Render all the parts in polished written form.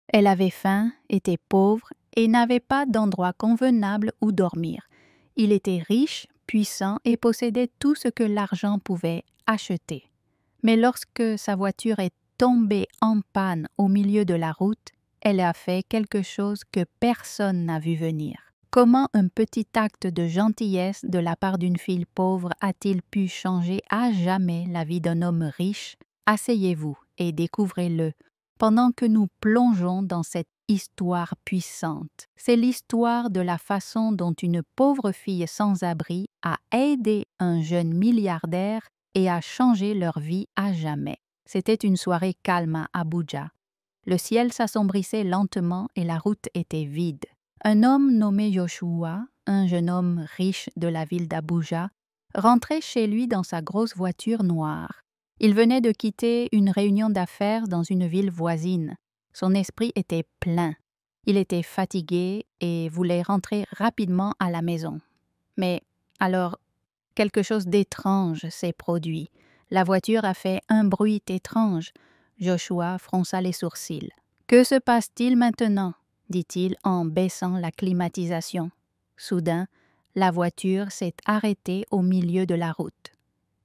Elle avait faim, était pauvre et n'avait pas d'endroit convenable où dormir. Il était riche, puissant et possédait tout ce que l'argent pouvait acheter. Mais lorsque sa voiture est tombée en panne au milieu de la route, elle a fait quelque chose que personne n'a vu venir. Comment un petit acte de gentillesse de la part d'une fille pauvre a-t-il pu changer à jamais la vie d'un homme riche? Asseyez-vous et découvrez-le pendant que nous plongeons dans cette histoire puissante. C'est l'histoire de la façon dont une pauvre fille sans-abri a aidé un jeune milliardaire et a changé leur vie à jamais. C'était une soirée calme à Abuja. Le ciel s'assombrissait lentement et la route était vide. Un homme nommé Joshua, un jeune homme riche de la ville d'Abuja, rentrait chez lui dans sa grosse voiture noire. Il venait de quitter une réunion d'affaires dans une ville voisine. Son esprit était plein. Il était fatigué et voulait rentrer rapidement à la maison. Mais alors, quelque chose d'étrange s'est produit. La voiture a fait un bruit étrange. Joshua fronça les sourcils. « Que se passe-t-il maintenant ?» dit-il en baissant la climatisation. Soudain, la voiture s'est arrêtée au milieu de la route.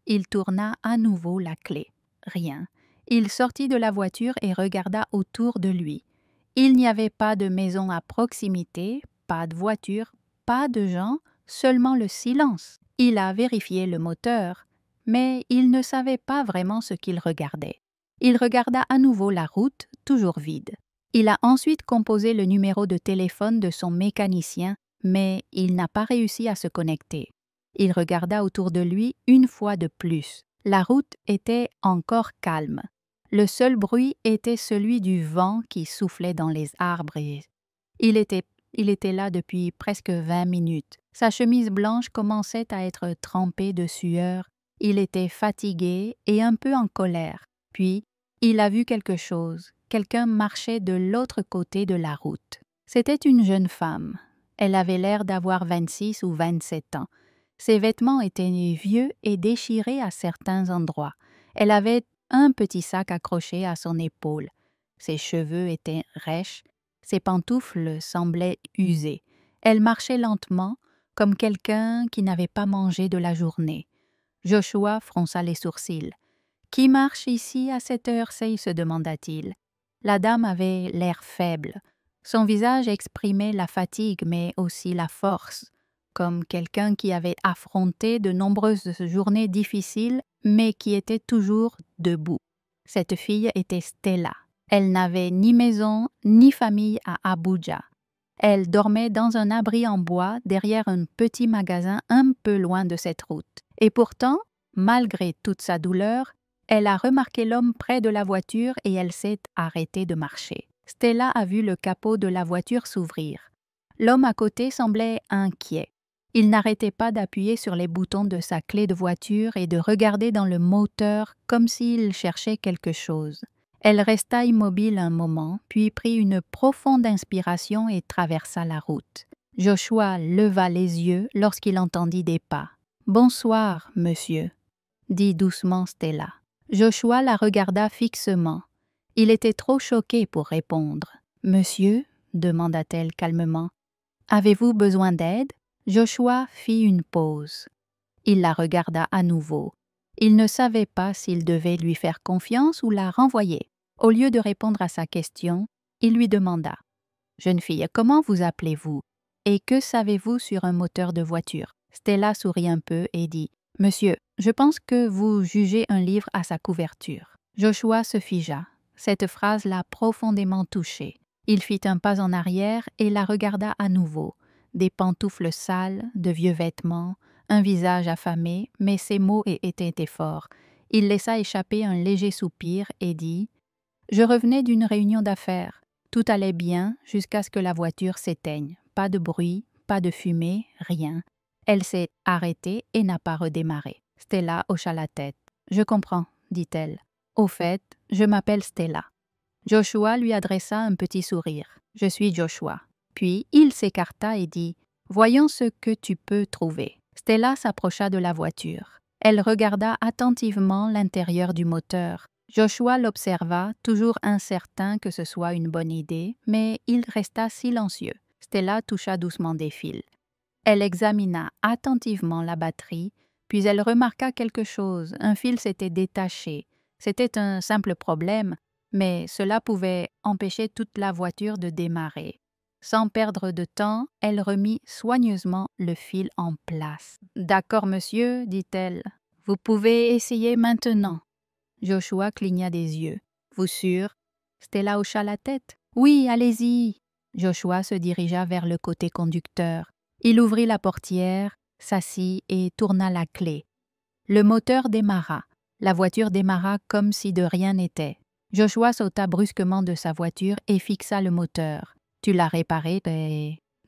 Il tourna à nouveau la clé. Rien. Il sortit de la voiture et regarda autour de lui. Il n'y avait pas de maison à proximité, pas de voiture, pas de gens, seulement le silence. Il a vérifié le moteur, mais il ne savait pas vraiment ce qu'il regardait. Il regarda à nouveau la route, toujours vide. Il a ensuite composé le numéro de téléphone de son mécanicien, mais il n'a pas réussi à se connecter. Il regarda autour de lui une fois de plus. La route était encore calme. Le seul bruit était celui du vent qui soufflait dans les arbres. Il était là depuis presque 20 minutes. Sa chemise blanche commençait à être trempée de sueur. Il était fatigué et un peu en colère. Puis, il a vu quelque chose. Quelqu'un marchait de l'autre côté de la route. C'était une jeune femme. Elle avait l'air d'avoir 26 ou 27 ans. Ses vêtements étaient vieux et déchirés à certains endroits. Elle avait un petit sac accroché à son épaule. Ses cheveux étaient rêches. Ses pantoufles semblaient usées. Elle marchait lentement, comme quelqu'un qui n'avait pas mangé de la journée. Joshua fronça les sourcils. « Qui marche ici à cette heure-ci » se demanda-t-il. La dame avait l'air faible. Son visage exprimait la fatigue, mais aussi la force, comme quelqu'un qui avait affronté de nombreuses journées difficiles, mais qui était toujours debout. Cette fille était Stella. Elle n'avait ni maison ni famille à Abuja. Elle dormait dans un abri en bois derrière un petit magasin un peu loin de cette route. Et pourtant, malgré toute sa douleur, elle a remarqué l'homme près de la voiture et elle s'est arrêtée de marcher. Stella a vu le capot de la voiture s'ouvrir. L'homme à côté semblait inquiet. Il n'arrêtait pas d'appuyer sur les boutons de sa clé de voiture et de regarder dans le moteur comme s'il cherchait quelque chose. Elle resta immobile un moment, puis prit une profonde inspiration et traversa la route. Joshua leva les yeux lorsqu'il entendit des pas. « Bonsoir, monsieur », dit doucement Stella. Joshua la regarda fixement. Il était trop choqué pour répondre. « Monsieur ?» demanda-t-elle calmement. « Avez-vous besoin d'aide ?» Joshua fit une pause. Il la regarda à nouveau. Il ne savait pas s'il devait lui faire confiance ou la renvoyer. Au lieu de répondre à sa question, il lui demanda « Jeune fille, comment vous appelez-vous et que savez-vous sur un moteur de voiture ?» Stella sourit un peu et dit « Monsieur, je pense que vous jugez un livre à sa couverture. » Joshua se figea. Cette phrase l'a profondément touché. Il fit un pas en arrière et la regarda à nouveau. Des pantoufles sales, de vieux vêtements, un visage affamé, mais ses mots étaient forts. Il laissa échapper un léger soupir et dit « Je revenais d'une réunion d'affaires. Tout allait bien jusqu'à ce que la voiture s'éteigne. Pas de bruit, pas de fumée, rien. Elle s'est arrêtée et n'a pas redémarré. » Stella hocha la tête. « Je comprends, » dit-elle. « Au fait, je m'appelle Stella. » Joshua lui adressa un petit sourire. « Je suis Joshua. » Puis il s'écarta et dit « Voyons ce que tu peux trouver. » Stella s'approcha de la voiture. Elle regarda attentivement l'intérieur du moteur. Joshua l'observa, toujours incertain que ce soit une bonne idée, mais il resta silencieux. Stella toucha doucement des fils. Elle examina attentivement la batterie, puis elle remarqua quelque chose. Un fil s'était détaché. C'était un simple problème, mais cela pouvait empêcher toute la voiture de démarrer. Sans perdre de temps, elle remit soigneusement le fil en place. « D'accord, monsieur, dit-elle. Vous pouvez essayer maintenant. » Joshua cligna des yeux. « Vous sûr? » Stella hocha la tête. « Oui, allez-y. » Joshua se dirigea vers le côté conducteur. Il ouvrit la portière, s'assit et tourna la clé. Le moteur démarra. La voiture démarra comme si de rien n'était. Joshua sauta brusquement de sa voiture et fixa le moteur. « Tu l'as réparé,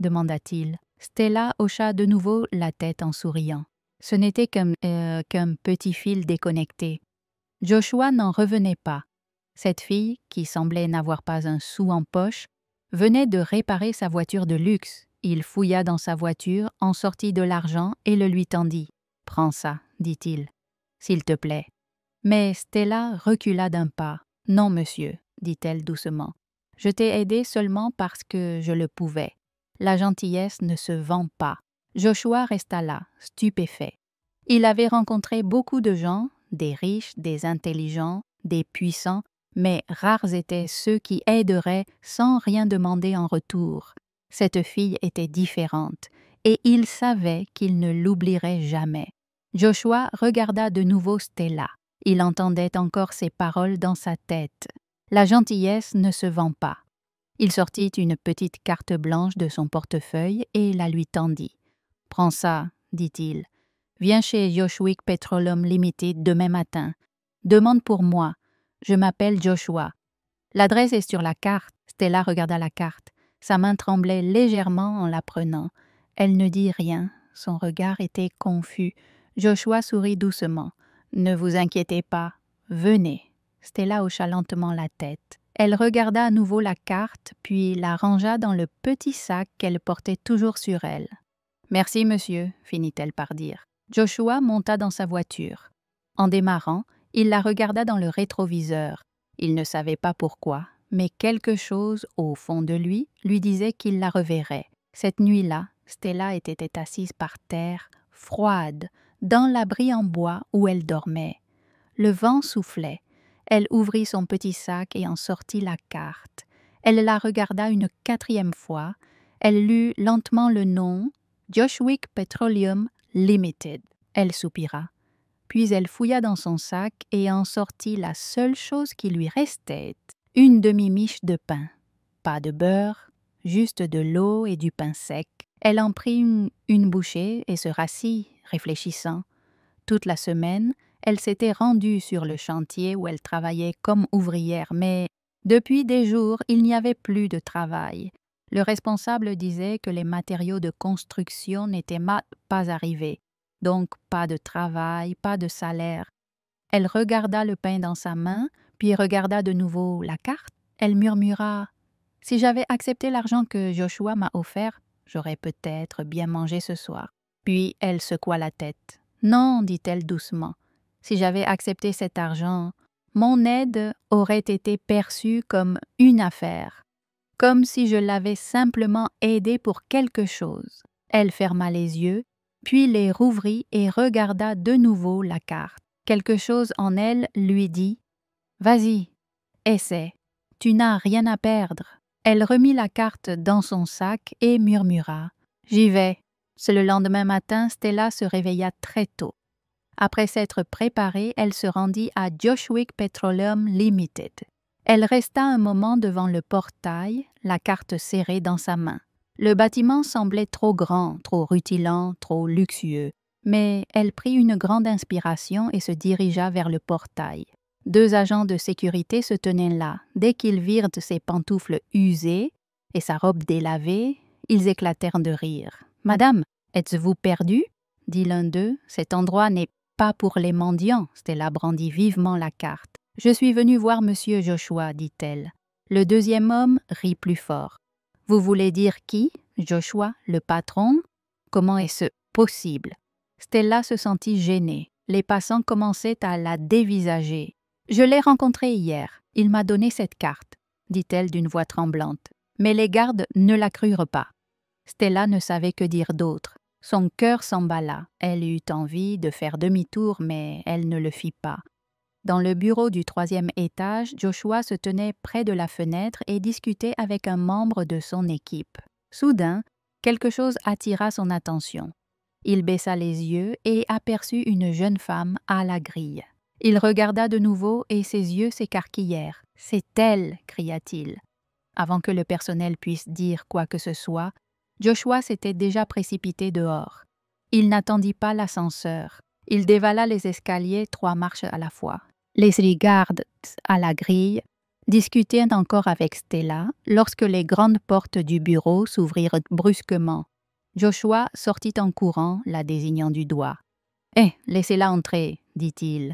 demanda-t-il. Stella hocha de nouveau la tête en souriant. Ce n'était qu'un petit fil déconnecté. Joshua n'en revenait pas. Cette fille, qui semblait n'avoir pas un sou en poche, venait de réparer sa voiture de luxe. Il fouilla dans sa voiture, en sortit de l'argent et le lui tendit. « Prends ça, dit-il, s'il te plaît. » Mais Stella recula d'un pas. « Non, monsieur, dit-elle doucement. Je t'ai aidé seulement parce que je le pouvais. La gentillesse ne se vend pas. » Joshua resta là, stupéfait. Il avait rencontré beaucoup de gens, des riches, des intelligents, des puissants, mais rares étaient ceux qui aideraient sans rien demander en retour. Cette fille était différente, et il savait qu'il ne l'oublierait jamais. Joshua regarda de nouveau Stella. Il entendait encore ses paroles dans sa tête. La gentillesse ne se vend pas. Il sortit une petite carte blanche de son portefeuille et la lui tendit. « Prends ça, dit-il. Viens chez Yoshwick Petroleum Limited demain matin. Demande pour moi. Je m'appelle Joshua. L'adresse est sur la carte. » Stella regarda la carte. Sa main tremblait légèrement en la prenant. Elle ne dit rien. Son regard était confus. Joshua sourit doucement. « Ne vous inquiétez pas. Venez. » Stella hocha lentement la tête. Elle regarda à nouveau la carte, puis la rangea dans le petit sac qu'elle portait toujours sur elle. « Merci, monsieur, » finit-elle par dire. Joshua monta dans sa voiture. En démarrant, il la regarda dans le rétroviseur. Il ne savait pas pourquoi, mais quelque chose, au fond de lui disait qu'il la reverrait. Cette nuit-là, Stella était assise par terre, froide, dans l'abri en bois où elle dormait. Le vent soufflait. Elle ouvrit son petit sac et en sortit la carte. Elle la regarda une 4e fois. Elle lut lentement le nom « Yoshwick Petroleum Limited ». Elle soupira. Puis elle fouilla dans son sac et en sortit la seule chose qui lui restait, une demi-miche de pain. Pas de beurre, juste de l'eau et du pain sec. Elle en prit une bouchée et se rassit, réfléchissant. Toute la semaine, elle s'était rendue sur le chantier où elle travaillait comme ouvrière, mais depuis des jours, il n'y avait plus de travail. Le responsable disait que les matériaux de construction n'étaient pas arrivés, donc pas de travail, pas de salaire. Elle regarda le pain dans sa main, puis regarda de nouveau la carte. Elle murmura « Si j'avais accepté l'argent que Joshua m'a offert, j'aurais peut-être bien mangé ce soir. » Puis elle secoua la tête. « Non, dit-elle doucement. Si j'avais accepté cet argent, mon aide aurait été perçue comme une affaire, comme si je l'avais simplement aidé pour quelque chose. » Elle ferma les yeux, puis les rouvrit et regarda de nouveau la carte. Quelque chose en elle lui dit « Vas-y, essaie, tu n'as rien à perdre. » Elle remit la carte dans son sac et murmura « J'y vais. » Le lendemain matin, Stella se réveilla très tôt. Après s'être préparée, elle se rendit à Yoshwick Petroleum Limited. Elle resta un moment devant le portail, la carte serrée dans sa main. Le bâtiment semblait trop grand, trop rutilant, trop luxueux, mais elle prit une grande inspiration et se dirigea vers le portail. 2 agents de sécurité se tenaient là. Dès qu'ils virent ses pantoufles usées et sa robe délavée, ils éclatèrent de rire. « Madame, êtes-vous perdue ?» dit l'un d'eux. « Cet endroit n'est pas pour les mendiants. » Stella brandit vivement la carte. « Je suis venue voir monsieur Joshua, dit-elle. » Le 2e homme rit plus fort. « Vous voulez dire qui? Joshua, le patron? Comment est-ce possible? » Stella se sentit gênée. Les passants commençaient à la dévisager. Je l'ai rencontré hier. Il m'a donné cette carte, dit-elle d'une voix tremblante. Mais les gardes ne la crurent pas. Stella ne savait que dire d'autre. Son cœur s'emballa. Elle eut envie de faire demi-tour, mais elle ne le fit pas. Dans le bureau du 3e étage, Joshua se tenait près de la fenêtre et discutait avec un membre de son équipe. Soudain, quelque chose attira son attention. Il baissa les yeux et aperçut une jeune femme à la grille. Il regarda de nouveau et ses yeux s'écarquillèrent. « C'est elle !» cria-t-il. Avant que le personnel puisse dire quoi que ce soit, Joshua s'était déjà précipité dehors. Il n'attendit pas l'ascenseur. Il dévala les escaliers 3 marches à la fois. Les gardes à la grille discutaient encore avec Stella lorsque les grandes portes du bureau s'ouvrirent brusquement. Joshua sortit en courant, la désignant du doigt. « Eh, laissez-la entrer » dit-il.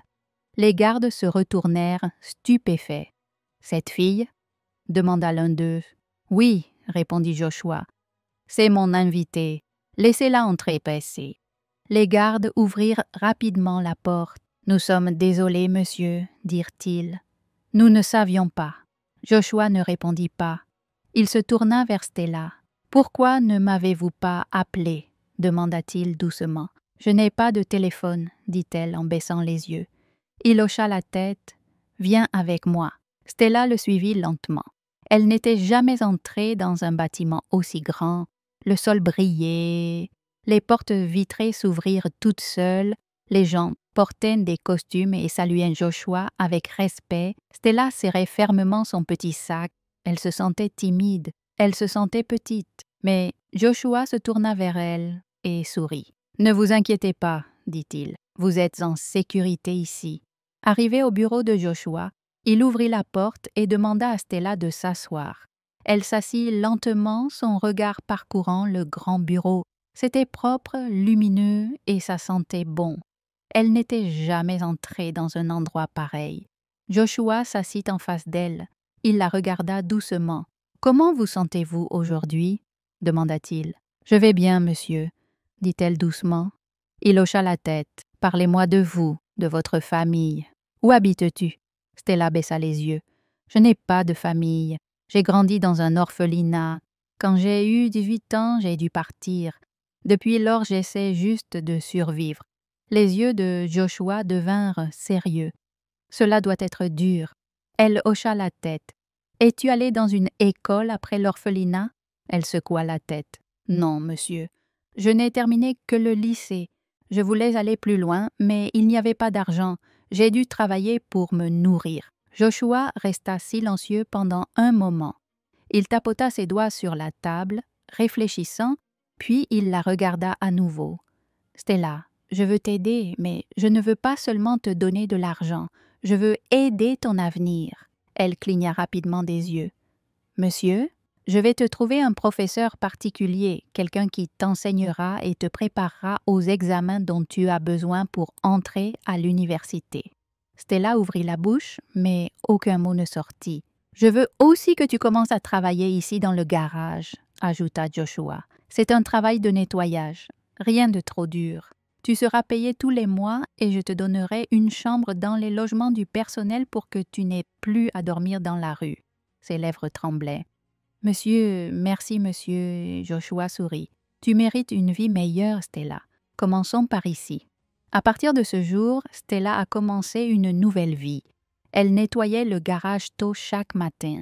Les gardes se retournèrent, stupéfaits. « Cette fille » demanda l'un d'eux. « Oui » répondit Joshua. « C'est mon invité. Laissez-la entrer, passez. » Les gardes ouvrirent rapidement la porte. « Nous sommes désolés, monsieur, » dirent-ils. « Nous ne savions pas. » Joshua ne répondit pas. Il se tourna vers Stella. « Pourquoi ne m'avez-vous pas appelé ?» demanda-t-il doucement. « Je n'ai pas de téléphone, » dit-elle en baissant les yeux. Il hocha la tête. « Viens avec moi. » Stella le suivit lentement. Elle n'était jamais entrée dans un bâtiment aussi grand. Le sol brillait. Les portes vitrées s'ouvrirent toutes seules. Les gens portaient des costumes et saluaient Joshua avec respect. Stella serrait fermement son petit sac. Elle se sentait timide. Elle se sentait petite. Mais Joshua se tourna vers elle et sourit. « Ne vous inquiétez pas, » dit-il. « Vous êtes en sécurité ici. » Arrivé au bureau de Joshua, il ouvrit la porte et demanda à Stella de s'asseoir. Elle s'assit lentement, son regard parcourant le grand bureau. C'était propre, lumineux et ça sentait bon. Elle n'était jamais entrée dans un endroit pareil. Joshua s'assit en face d'elle. Il la regarda doucement. « Comment vous sentez-vous aujourd'hui » demanda-t-il. « Je vais bien, monsieur, » dit-elle doucement. Il hocha la tête. « Parlez-moi de vous, de votre famille. Où habites-tu » Stella baissa les yeux. « Je n'ai pas de famille. J'ai grandi dans un orphelinat. Quand j'ai eu 18 ans, j'ai dû partir. Depuis lors, j'essaie juste de survivre. » Les yeux de Joshua devinrent sérieux. « Cela doit être dur. » Elle hocha la tête. « Es-tu allé dans une école après l'orphelinat » Elle secoua la tête. « Non, monsieur. Je n'ai terminé que le lycée. Je voulais aller plus loin, mais il n'y avait pas d'argent. J'ai dû travailler pour me nourrir. » Joshua resta silencieux pendant un moment. Il tapota ses doigts sur la table, réfléchissant, puis il la regarda à nouveau. « Stella, je veux t'aider, mais je ne veux pas seulement te donner de l'argent. Je veux aider ton avenir. » Elle cligna rapidement des yeux. « Monsieur, je vais te trouver un professeur particulier, quelqu'un qui t'enseignera et te préparera aux examens dont tu as besoin pour entrer à l'université. » Stella ouvrit la bouche, mais aucun mot ne sortit. « Je veux aussi que tu commences à travailler ici dans le garage, » ajouta Joshua. « C'est un travail de nettoyage. Rien de trop dur. Tu seras payé tous les mois et je te donnerai une chambre dans les logements du personnel pour que tu n'aies plus à dormir dans la rue. » Ses lèvres tremblaient. « Monsieur, merci monsieur, » Joshua sourit. « Tu mérites une vie meilleure, Stella. Commençons par ici. » À partir de ce jour, Stella a commencé une nouvelle vie. Elle nettoyait le garage tôt chaque matin.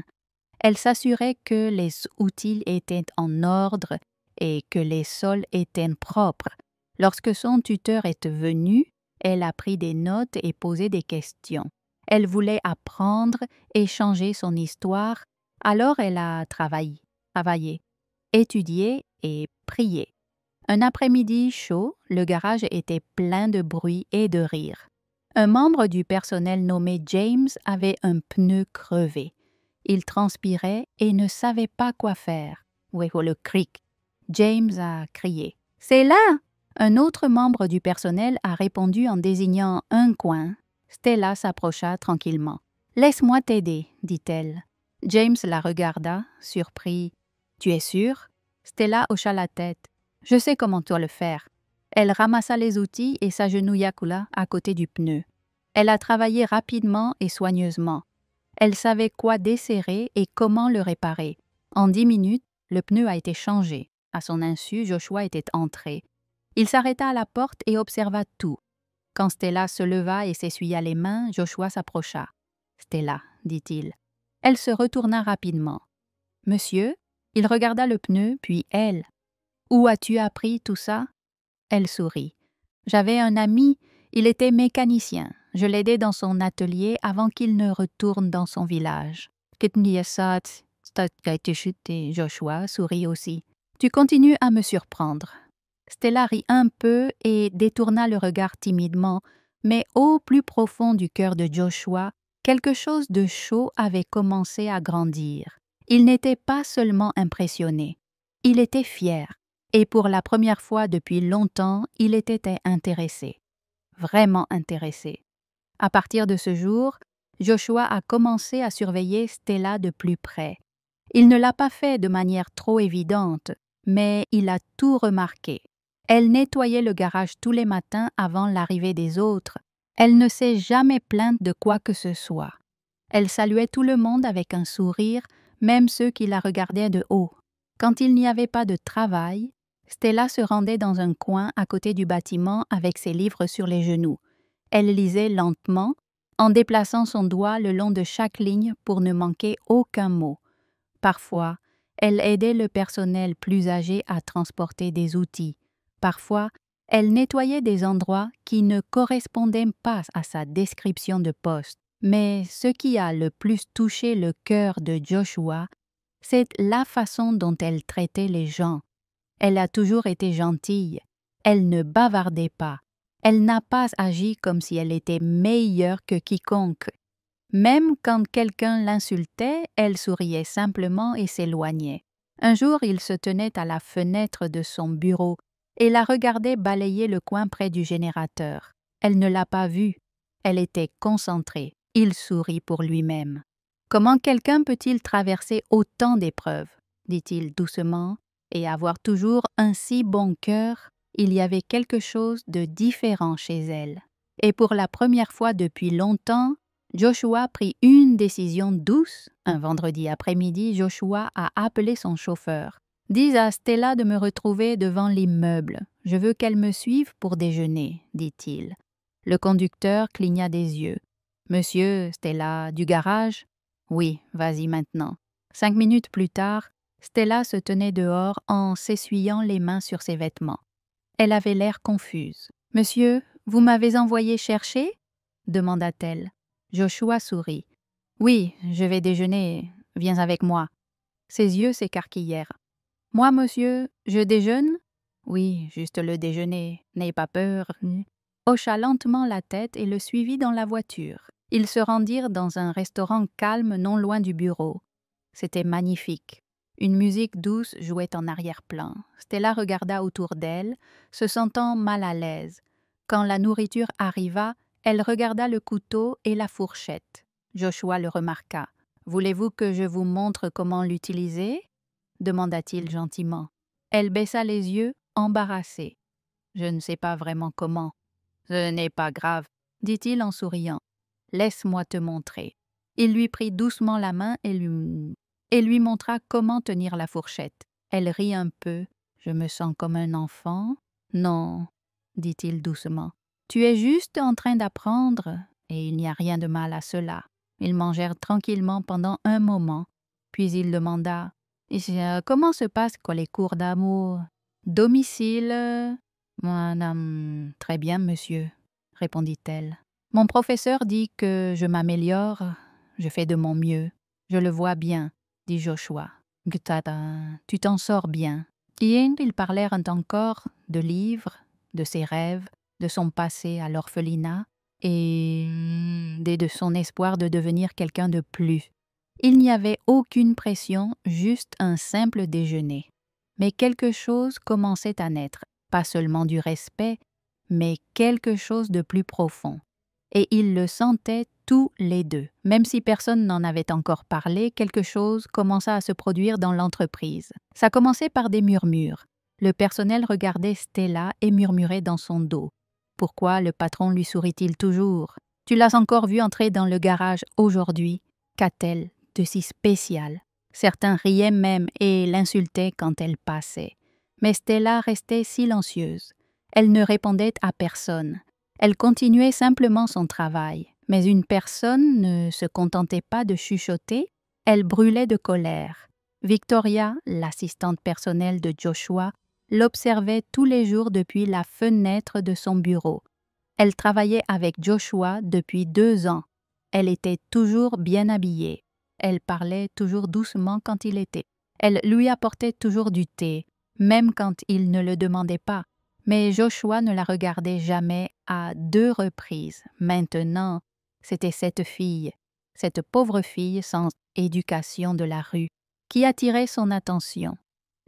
Elle s'assurait que les outils étaient en ordre et que les sols étaient propres. Lorsque son tuteur est venu, elle a pris des notes et posé des questions. Elle voulait apprendre et changer son histoire, alors elle a travaillé, étudié et prié. Un après-midi chaud, le garage était plein de bruit et de rire. Un membre du personnel nommé James avait un pneu crevé. Il transpirait et ne savait pas quoi faire. Le cric. James a crié. « C'est là !» Un autre membre du personnel a répondu en désignant un coin. Stella s'approcha tranquillement. « Laisse-moi t'aider, » dit-elle. James la regarda, surpris. « Tu es sûr ?» Stella hocha la tête. « Je sais comment tu dois le faire. » Elle ramassa les outils et s'agenouilla à côté du pneu. Elle a travaillé rapidement et soigneusement. Elle savait quoi desserrer et comment le réparer. En 10 minutes, le pneu a été changé. À son insu, Joshua était entré. Il s'arrêta à la porte et observa tout. Quand Stella se leva et s'essuya les mains, Joshua s'approcha. « Stella, dit-il. » Elle se retourna rapidement. « Monsieur ?» Il regarda le pneu, puis elle. « Où as-tu appris tout ça ?» Elle sourit. « J'avais un ami, il était mécanicien. Je l'aidais dans son atelier avant qu'il ne retourne dans son village. » Joshua sourit aussi. « Tu continues à me surprendre. » Stella rit un peu et détourna le regard timidement, mais au plus profond du cœur de Joshua, quelque chose de chaud avait commencé à grandir. Il n'était pas seulement impressionné, il était fier, et pour la première fois depuis longtemps, il était intéressé, vraiment intéressé. À partir de ce jour, Joshua a commencé à surveiller Stella de plus près. Il ne l'a pas fait de manière trop évidente, mais il a tout remarqué. Elle nettoyait le garage tous les matins avant l'arrivée des autres. Elle ne s'est jamais plainte de quoi que ce soit. Elle saluait tout le monde avec un sourire, même ceux qui la regardaient de haut. Quand il n'y avait pas de travail, Stella se rendait dans un coin à côté du bâtiment avec ses livres sur les genoux. Elle lisait lentement, en déplaçant son doigt le long de chaque ligne pour ne manquer aucun mot. Parfois, elle aidait le personnel plus âgé à transporter des outils. Parfois, elle nettoyait des endroits qui ne correspondaient pas à sa description de poste. Mais ce qui a le plus touché le cœur de Joshua, c'est la façon dont elle traitait les gens. Elle a toujours été gentille. Elle ne bavardait pas. Elle n'a pas agi comme si elle était meilleure que quiconque. Même quand quelqu'un l'insultait, elle souriait simplement et s'éloignait. Un jour, il se tenait à la fenêtre de son bureau et la regardait balayer le coin près du générateur. Elle ne l'a pas vue. Elle était concentrée. Il sourit pour lui-même. « Comment quelqu'un peut-il traverser autant d'épreuves ?» dit-il doucement, et avoir toujours un si bon cœur. Il y avait quelque chose de différent chez elle. Et pour la première fois depuis longtemps, Joshua prit une décision douce. Un vendredi après-midi, Joshua a appelé son chauffeur. « Dis à Stella de me retrouver devant l'immeuble. Je veux qu'elle me suive pour déjeuner, » dit-il. Le conducteur cligna des yeux. « Monsieur, Stella, du garage ?»« Oui, vas-y maintenant. » 5 minutes plus tard, Stella se tenait dehors en s'essuyant les mains sur ses vêtements. Elle avait l'air confuse. « Monsieur, vous m'avez envoyé chercher ?» demanda-t-elle. Joshua sourit. « Oui, je vais déjeuner. Viens avec moi. » Ses yeux s'écarquillèrent. « Moi, monsieur, je déjeune ?»« Oui, juste le déjeuner. N'aie pas peur. » Hocha lentement la tête et le suivit dans la voiture. Ils se rendirent dans un restaurant calme non loin du bureau. C'était magnifique. Une musique douce jouait en arrière-plan. Stella regarda autour d'elle, se sentant mal à l'aise. Quand la nourriture arriva, elle regarda le couteau et la fourchette. Joshua le remarqua. « Voulez-vous que je vous montre comment l'utiliser ?» demanda-t-il gentiment. Elle baissa les yeux, embarrassée. « Je ne sais pas vraiment comment. »« Ce n'est pas grave, » dit-il en souriant. « Laisse-moi te montrer. » Il lui prit doucement la main et lui montra comment tenir la fourchette. Elle rit un peu. « Je me sens comme un enfant. »« Non, » dit-il doucement. « Tu es juste en train d'apprendre, et il n'y a rien de mal à cela. » Ils mangèrent tranquillement pendant un moment, puis il demanda « Comment se passent les cours d'amour ?»« Domicile ?»« Madame, très bien, monsieur, » répondit-elle. « Mon professeur dit que je m'améliore, je fais de mon mieux. Je le vois bien, » dit Joshua. « Tu t'en sors bien. » Ils parlèrent encore de livres, de ses rêves, de son passé à l'orphelinat et de son espoir de devenir quelqu'un de plus. Il n'y avait aucune pression, juste un simple déjeuner. Mais quelque chose commençait à naître, pas seulement du respect, mais quelque chose de plus profond. Et ils le sentaient tous les deux. Même si personne n'en avait encore parlé, quelque chose commença à se produire dans l'entreprise. Ça commençait par des murmures. Le personnel regardait Stella et murmurait dans son dos. Pourquoi le patron lui sourit-il toujours? Tu l'as encore vue entrer dans le garage aujourd'hui. Qu'a-t-elle de si spécial? Certains riaient même et l'insultaient quand elle passait. Mais Stella restait silencieuse. Elle ne répondait à personne. Elle continuait simplement son travail. Mais une personne ne se contentait pas de chuchoter, elle brûlait de colère. Victoria, l'assistante personnelle de Joshua, l'observait tous les jours depuis la fenêtre de son bureau. Elle travaillait avec Joshua depuis 2 ans. Elle était toujours bien habillée. Elle parlait toujours doucement quand il était. Elle lui apportait toujours du thé, même quand il ne le demandait pas. Mais Joshua ne la regardait jamais à 2 reprises. Maintenant, c'était cette fille, cette pauvre fille sans éducation de la rue, qui attirait son attention.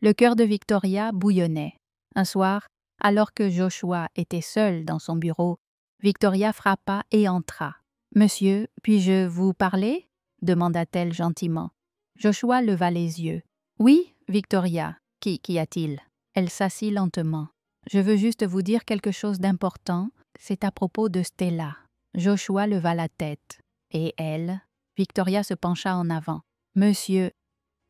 Le cœur de Victoria bouillonnait. Un soir, alors que Joshua était seul dans son bureau, Victoria frappa et entra. « Monsieur, puis-je vous parler ?» demanda-t-elle gentiment. Joshua leva les yeux. « Oui, Victoria, qu'y a-t-il » Elle s'assit lentement. « Je veux juste vous dire quelque chose d'important. C'est à propos de Stella. » Joshua leva la tête. « Et elle ?» Victoria se pencha en avant. « Monsieur,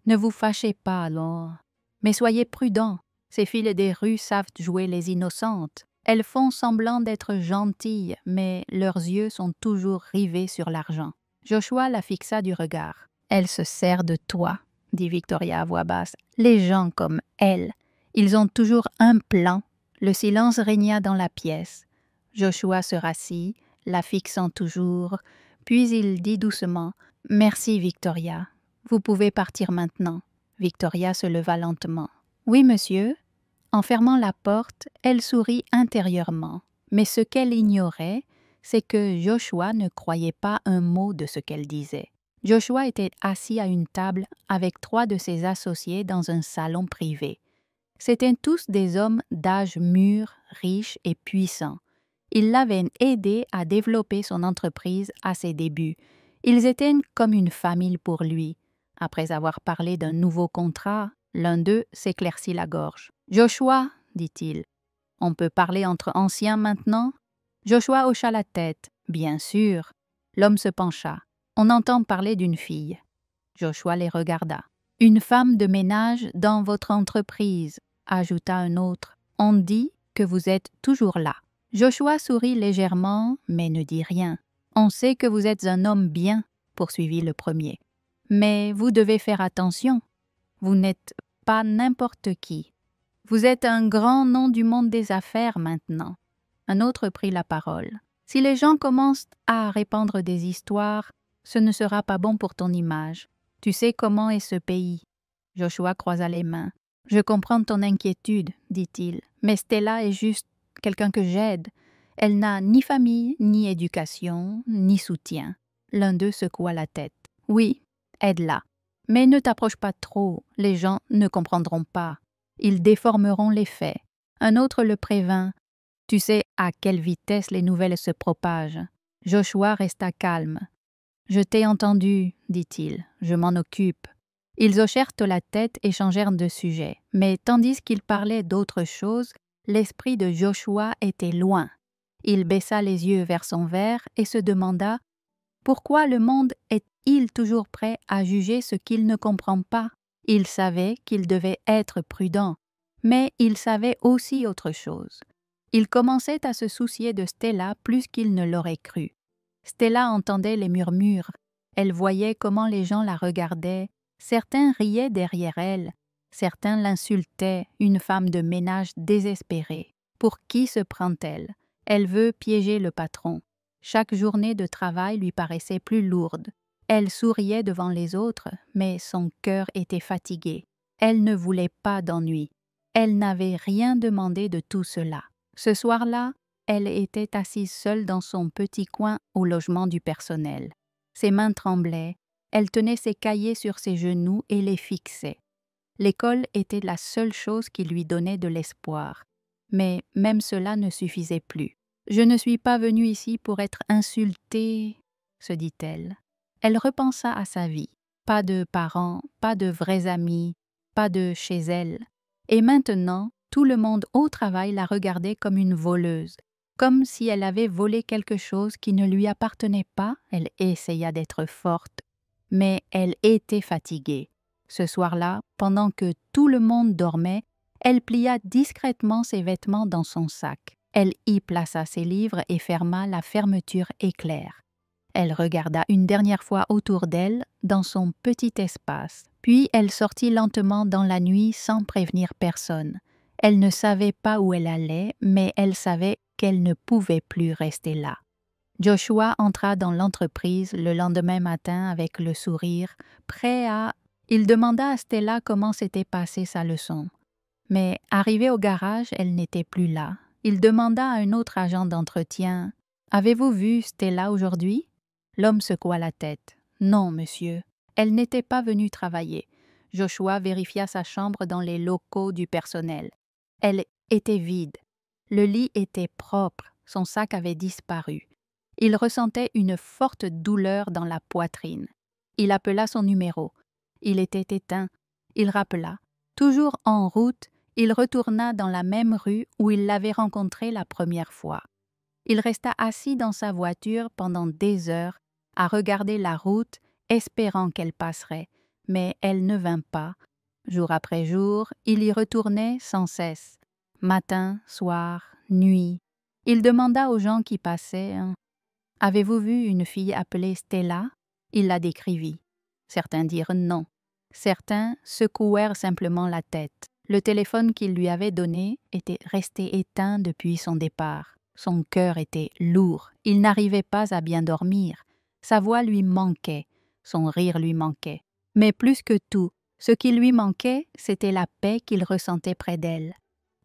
ne vous fâchez pas alors. Mais soyez prudent. Ces filles des rues savent jouer les innocentes. Elles font semblant d'être gentilles, mais leurs yeux sont toujours rivés sur l'argent. » Joshua la fixa du regard. « Elle se sert de toi, » dit Victoria à voix basse. « Les gens comme elle, ils ont toujours un plan. » Le silence régna dans la pièce. Joshua se rassit, la fixant toujours, puis il dit doucement « Merci, Victoria. Vous pouvez partir maintenant. » Victoria se leva lentement. « Oui, monsieur. » En fermant la porte, elle sourit intérieurement. Mais ce qu'elle ignorait, c'est que Joshua ne croyait pas un mot de ce qu'elle disait. Joshua était assis à une table avec 3 de ses associés dans un salon privé. C'étaient tous des hommes d'âge mûr, riches et puissants. Ils l'avaient aidé à développer son entreprise à ses débuts. Ils étaient comme une famille pour lui. Après avoir parlé d'un nouveau contrat, l'un d'eux s'éclaircit la gorge. « Joshua, dit-il, on peut parler entre anciens maintenant ?» Joshua hocha la tête. « Bien sûr. » L'homme se pencha. « On entend parler d'une fille. » Joshua les regarda. « Une femme de ménage dans votre entreprise, » ajouta un autre. « On dit que vous êtes toujours là. » Joshua sourit légèrement, mais ne dit rien. « On sait que vous êtes un homme bien, » poursuivit le premier. « Mais vous devez faire attention. Vous n'êtes pas n'importe qui. Vous êtes un grand nom du monde des affaires maintenant. » Un autre prit la parole. « Si les gens commencent à répandre des histoires, ce ne sera pas bon pour ton image. Tu sais comment est ce pays. » Joshua croisa les mains. « Je comprends ton inquiétude, dit-il, mais Stella est juste quelqu'un que j'aide. Elle n'a ni famille, ni éducation, ni soutien. » L'un d'eux secoua la tête. « Oui, aide-la. Mais ne t'approche pas trop, les gens ne comprendront pas. Ils déformeront les faits. » Un autre le prévint. « Tu sais à quelle vitesse les nouvelles se propagent. » Joshua resta calme. « Je t'ai entendu, dit-il, je m'en occupe. » Ils hochèrent la tête et changèrent de sujet. Mais tandis qu'ils parlaient d'autre chose, l'esprit de Joshua était loin. Il baissa les yeux vers son verre et se demanda « Pourquoi le monde est-il toujours prêt à juger ce qu'il ne comprend pas ?» Il savait qu'il devait être prudent, mais il savait aussi autre chose. Il commençait à se soucier de Stella plus qu'il ne l'aurait cru. Stella entendait les murmures. Elle voyait comment les gens la regardaient. Certains riaient derrière elle. Certains l'insultaient, une femme de ménage désespérée. Pour qui se prend-elle? Elle veut piéger le patron. Chaque journée de travail lui paraissait plus lourde. Elle souriait devant les autres, mais son cœur était fatigué. Elle ne voulait pas d'ennui. Elle n'avait rien demandé de tout cela. Ce soir-là, elle était assise seule dans son petit coin au logement du personnel. Ses mains tremblaient. Elle tenait ses cahiers sur ses genoux et les fixait. L'école était la seule chose qui lui donnait de l'espoir. Mais même cela ne suffisait plus. « Je ne suis pas venue ici pour être insultée, » se dit-elle. Elle repensa à sa vie. Pas de parents, pas de vrais amis, pas de chez elle. Et maintenant, tout le monde au travail la regardait comme une voleuse, Comme si elle avait volé quelque chose qui ne lui appartenait pas, elle essaya d'être forte, mais elle était fatiguée. Ce soir-là, pendant que tout le monde dormait, elle plia discrètement ses vêtements dans son sac. Elle y plaça ses livres et ferma la fermeture éclair. Elle regarda une dernière fois autour d'elle, dans son petit espace, puis elle sortit lentement dans la nuit sans prévenir personne. Elle ne savait pas où elle allait, mais elle savait qu'elle ne pouvait plus rester là. Joshua entra dans l'entreprise le lendemain matin avec le sourire, prêt à... Il demanda à Stella comment s'était passée sa leçon. Mais arrivée au garage, elle n'était plus là. Il demanda à un autre agent d'entretien « Avez-vous vu Stella aujourd'hui ?» L'homme secoua la tête. « Non, monsieur. Elle n'était pas venue travailler. » Joshua vérifia sa chambre dans les locaux du personnel. Elle était vide. Le lit était propre. Son sac avait disparu. Il ressentait une forte douleur dans la poitrine. Il appela son numéro. Il était éteint. Il rappela. Toujours en route, il retourna dans la même rue où il l'avait rencontrée la première fois. Il resta assis dans sa voiture pendant des heures, à regarder la route, espérant qu'elle passerait, mais elle ne vint pas. Jour après jour, il y retournait sans cesse. Matin, soir, nuit. Il demanda aux gens qui passaient « Avez-vous vu une fille appelée Stella ?» Il la décrivit. Certains dirent non. Certains secouèrent simplement la tête. Le téléphone qu'il lui avait donné était resté éteint depuis son départ. Son cœur était lourd. Il n'arrivait pas à bien dormir. Sa voix lui manquait. Son rire lui manquait. Mais plus que tout, ce qui lui manquait, c'était la paix qu'il ressentait près d'elle.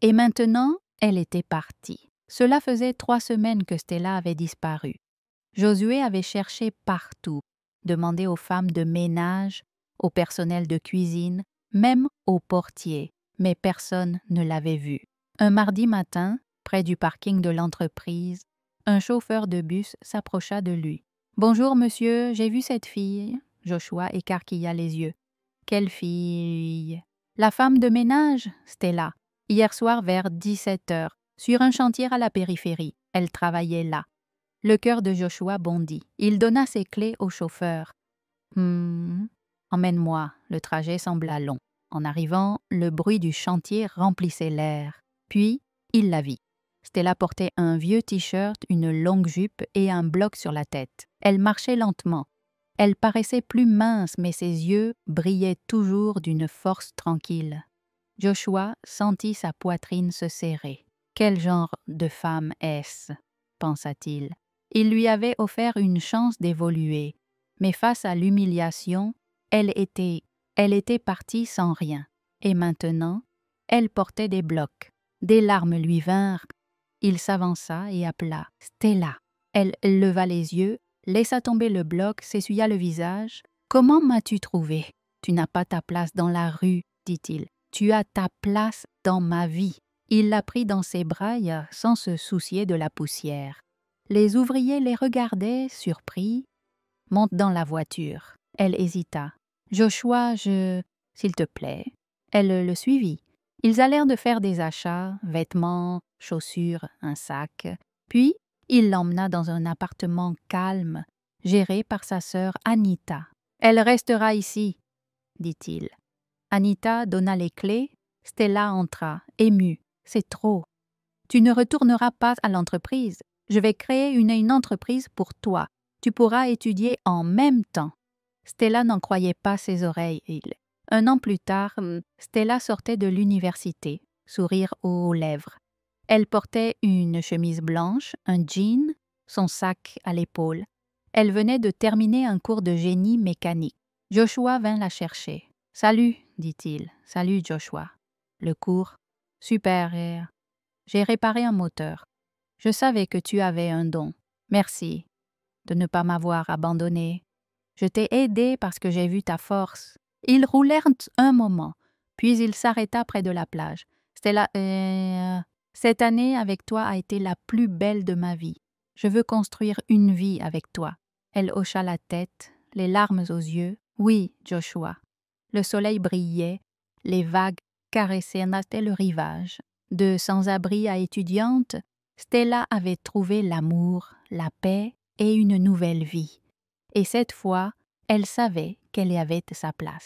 Et maintenant, elle était partie. Cela faisait 3 semaines que Stella avait disparu. Josué avait cherché partout, demandé aux femmes de ménage, au personnel de cuisine, même aux portiers, mais personne ne l'avait vue. Un mardi matin, près du parking de l'entreprise, un chauffeur de bus s'approcha de lui. « Bonjour, monsieur, j'ai vu cette fille. » Joshua écarquilla les yeux. « Quelle fille ?»« La femme de ménage, Stella. Hier soir vers 17 heures, sur un chantier à la périphérie. Elle travaillait là. » Le cœur de Joshua bondit. Il donna ses clés au chauffeur. « Emmène-moi. » Le trajet sembla long. En arrivant, le bruit du chantier remplissait l'air. Puis, il la vit. Stella portait un vieux t-shirt, une longue jupe et un bloc sur la tête. Elle marchait lentement. Elle paraissait plus mince, mais ses yeux brillaient toujours d'une force tranquille. Joshua sentit sa poitrine se serrer. « Quel genre de femme est-ce ?» pensa-t-il. Il lui avait offert une chance d'évoluer, mais face à l'humiliation, elle était partie sans rien. Et maintenant, elle portait des blocs. Des larmes lui vinrent. Il s'avança et appela « Stella ». Elle leva les yeux, laissa tomber le bloc, s'essuya le visage. « Comment m'as-tu trouvé ? Tu n'as pas ta place dans la rue, dit-il. Tu as ta place dans ma vie. » Il la prit dans ses bras sans se soucier de la poussière. Les ouvriers les regardaient, surpris. « Monte dans la voiture. » Elle hésita. « Joshua, s'il te plaît. » Elle le suivit. Ils allèrent de faire des achats, vêtements, chaussures, un sac. Puis, il l'emmena dans un appartement calme, géré par sa sœur Anita. « Elle restera ici, » dit-il. Anita donna les clés. Stella entra, émue. « C'est trop. Tu ne retourneras pas à l'entreprise. Je vais créer une entreprise pour toi. Tu pourras étudier en même temps. » Stella n'en croyait pas ses oreilles. Un an plus tard, Stella sortait de l'université, sourire aux lèvres. Elle portait une chemise blanche, un jean, son sac à l'épaule. Elle venait de terminer un cours de génie mécanique. Joshua vint la chercher. « Salut, dit-il. « Salut, Joshua. » Le cours. « Super. J'ai réparé un moteur. Je savais que tu avais un don. Merci de ne pas m'avoir abandonné. Je t'ai aidé parce que j'ai vu ta force. » Ils roulèrent un moment, puis il s'arrêta près de la plage. « Stella, cette année avec toi a été la plus belle de ma vie. Je veux construire une vie avec toi. » Elle hocha la tête, les larmes aux yeux. « Oui, Joshua. » Le soleil brillait, les vagues caressaient le rivage. De sans-abri à étudiante, Stella avait trouvé l'amour, la paix et une nouvelle vie. Et cette fois, elle savait qu'elle y avait sa place.